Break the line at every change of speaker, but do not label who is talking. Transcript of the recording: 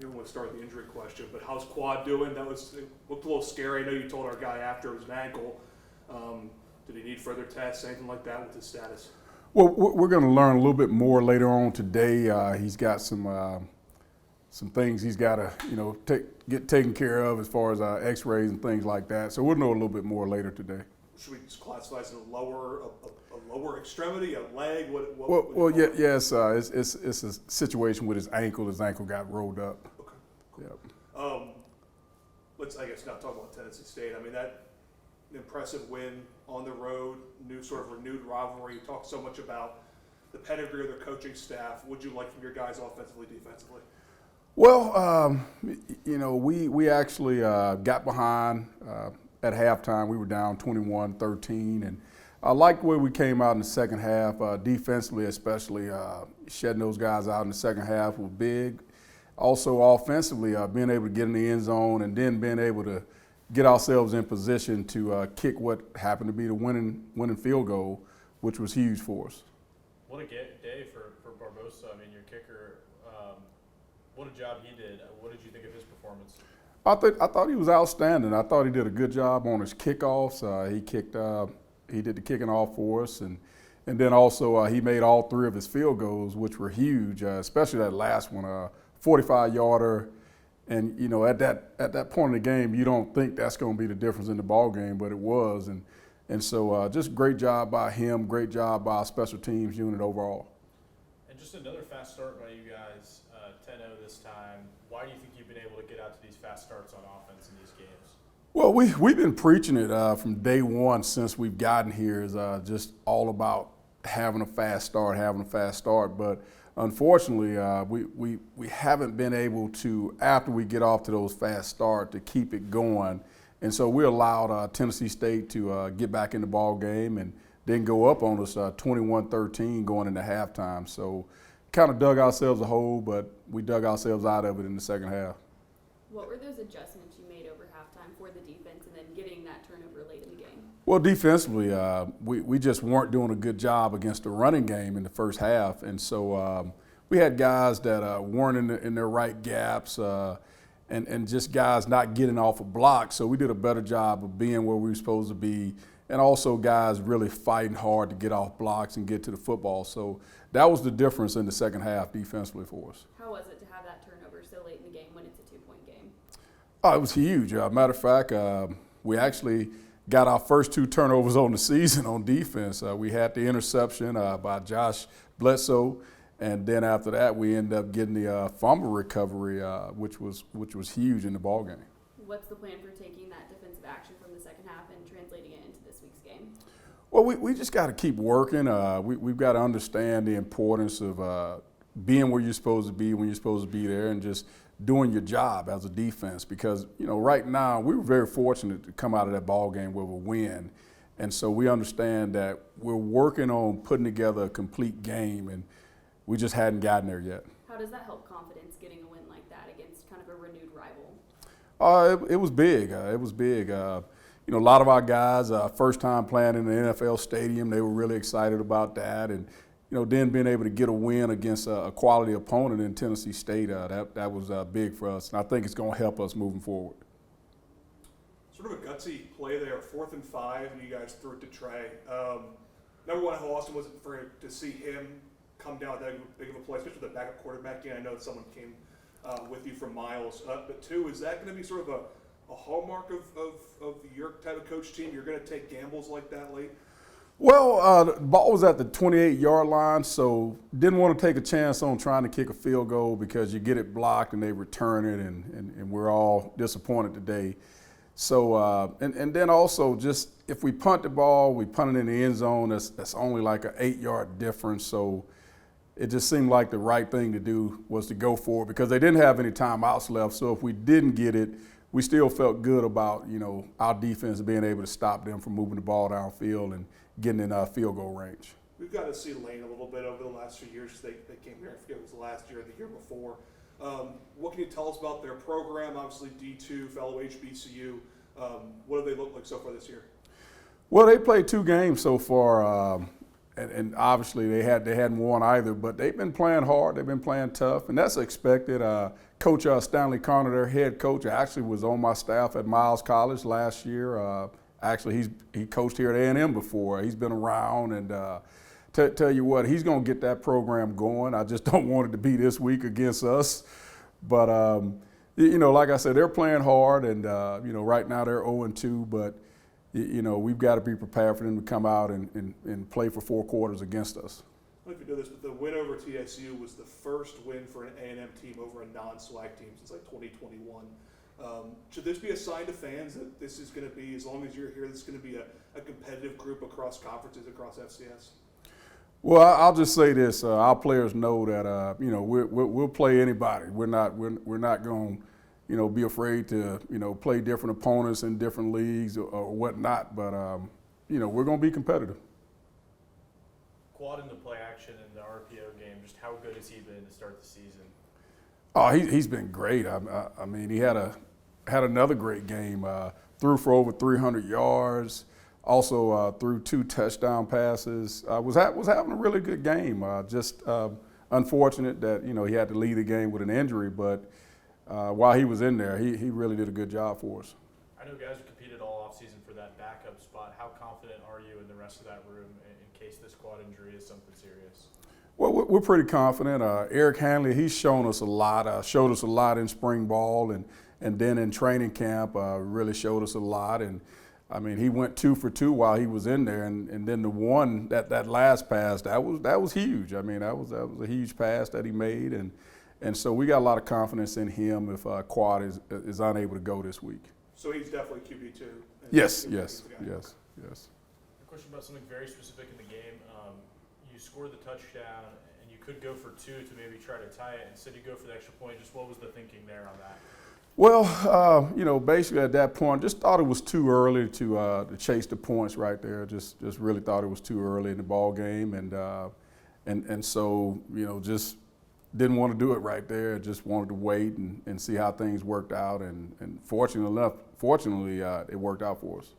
You don't want to start with the injury question, but how's Quad doing? It looked a little scary. I know you told our guy after it was an ankle. Did he need further tests, anything like that with his status?
Well, we're going to learn a little bit more later on today. He's got some things he's got to get taken care of as far as X-rays and things like that. So we'll know a little bit more later today.
Should we just classify as a lower extremity, a leg?
Yes. It's a situation with his ankle. His ankle got rolled up.
Okay. Cool.
Yep.
Let's, I guess, not talk about Tennessee State. I mean, that impressive win on the road, renewed rivalry. You talk so much about the pedigree of their coaching staff. What'd you like from your guys offensively, defensively?
Well, we actually got behind at halftime. We were down 21-13, and I liked the way we came out in the second half. Defensively, especially shedding those guys out in the second half was big. Also, offensively, being able to get in the end zone and then being able to get ourselves in position to kick what happened to be the winning field goal, which was huge for us.
What a day for Barbosa. I mean, your kicker. What a job he did. What did you think of his performance?
I thought he was outstanding. I thought he did a good job on his kickoffs. He did the kicking off for us, and then also he made all three of his field goals, which were huge, especially that last one, 45-yarder. And at that point in the game, you don't think that's going to be the difference in the ball game, but it was. And so just great job by him, great job by our special teams unit overall.
And just another fast start by you guys, 10-0 this time. Why do you think you've been able to get out to these fast starts on offense in these games?
Well, we've been preaching it from day one since we've gotten here. Is just all about having a fast start. But unfortunately, we haven't been able to, after we get off to those fast starts, to keep it going. And so we allowed Tennessee State to get back in the ball game and then go up on us 21-13 going into halftime. So kind of dug ourselves a hole, but we dug ourselves out of it in the second half.
What were those adjustments you made over halftime for the defense and then getting that turnover late in the game?
Well, defensively, we just weren't doing a good job against the running game in the first half. And so we had guys that weren't in their right gaps and just guys not getting off a block. So we did a better job of being where we were supposed to be, and also guys really fighting hard to get off blocks and get to the football. So that was the difference in the second half defensively for us.
How was it to have that turnover so late in the game when it's a 2-point game?
Oh, it was huge. Matter of fact, we actually got our first 2 turnovers on the season on defense. We had the interception by Josh Bledsoe, and then after that, we ended up getting the fumble recovery, which was huge in the ball game.
What's the plan for taking that defensive action from the second half and translating it into this week's game?
Well, we just got to keep working. We've got to understand the importance of being where you're supposed to be when you're supposed to be there, and just doing your job as a defense. Because right now we were very fortunate to come out of that ball game with a win, and so we understand that we're working on putting together a complete game, and we just hadn't gotten there yet.
How does that help confidence getting a win like that against kind of a renewed rival?
It was big. It was big. A lot of our guys, first time playing in the NFL stadium, they were really excited about that. And, then being able to get a win against a quality opponent in Tennessee State, that was big for us. And I think it's going to help us moving forward.
Sort of a gutsy play there, 4th and 5, and you guys threw it to Trey. Number one, how awesome was it to see him come down with that big of a play, especially with the backup quarterback in? I know that someone came with you from Miles. But 2, is that going to be sort of a hallmark of your type of coach team? You're going to take gambles like that late?
Well, the ball was at the 28-yard line, so didn't want to take a chance on trying to kick a field goal because you get it blocked and they return it, and we're all disappointed today. So, and then also just if we punt the ball, we punt it in the end zone, that's only like an 8-yard difference. So it just seemed like the right thing to do was to go for it because they didn't have any timeouts left. So if we didn't get it, we still felt good about, our defense being able to stop them from moving the ball downfield and getting in field goal range.
We've got to see Lane a little bit over the last few years. They came here, I forget if it was last year or the year before. What can you tell us about their program? Obviously D2, fellow HBCU. What do they look like so far this year?
Well, they played 2 games so far. and obviously they hadn't won either, but they've been playing hard. They've been playing tough, and that's expected. Coach Stanley Connor, their head coach, actually was on my staff at Miles College last year. Actually, he coached here at A&M before. He's been around, and tell you what, he's going to get that program going. I just don't want it to be this week against us. But, like I said, they're playing hard, and, right now they're 0-2, but, we've got to be prepared for them to come out and play for 4 quarters against us.
I don't know if you know this, but the win over TSU was the first win for an A&M team over a non-SWAC team since like 2021. Should this be a sign to fans that this is going to be, as long as you're here, this is going to be a competitive group across conferences, across FCS?
Well, I'll just say this: our players know that we'll play anybody. We're not going to be afraid to play different opponents in different leagues or whatnot. But we're going to be competitive.
Quad into play action in the RPO game. Just how good has he been to start the season?
Oh, he's been great. I mean, he had another great game. Threw for over 300 yards. Also threw 2 touchdown passes. Was having a really good game. Just unfortunate that he had to leave the game with an injury, but while he was in there, he really did a good job for us.
I know guys have competed all offseason for that backup spot. How confident are you in the rest of that room in case this quad injury is something serious?
Well, we're pretty confident. Eric Hanley, he's shown us a lot. Showed us a lot in spring ball, and then in training camp, really showed us a lot. And I mean, he went 2 for 2 while he was in there, and then the one that last pass that was huge. I mean, that was a huge pass that he made, and so we got a lot of confidence in him if Quad is unable to go this week.
So he's definitely QB2.
Yes.
A question about something very specific in the game. You scored the touchdown, and you could go for 2 to maybe try to tie it. Instead, you go for the extra point. Just what was the thinking there on that?
Well, basically at that point, just thought it was too early to chase the points right there. Just really thought it was too early in the ball game, and so just didn't want to do it right there. Just wanted to wait and see how things worked out, and fortunately, it worked out for us.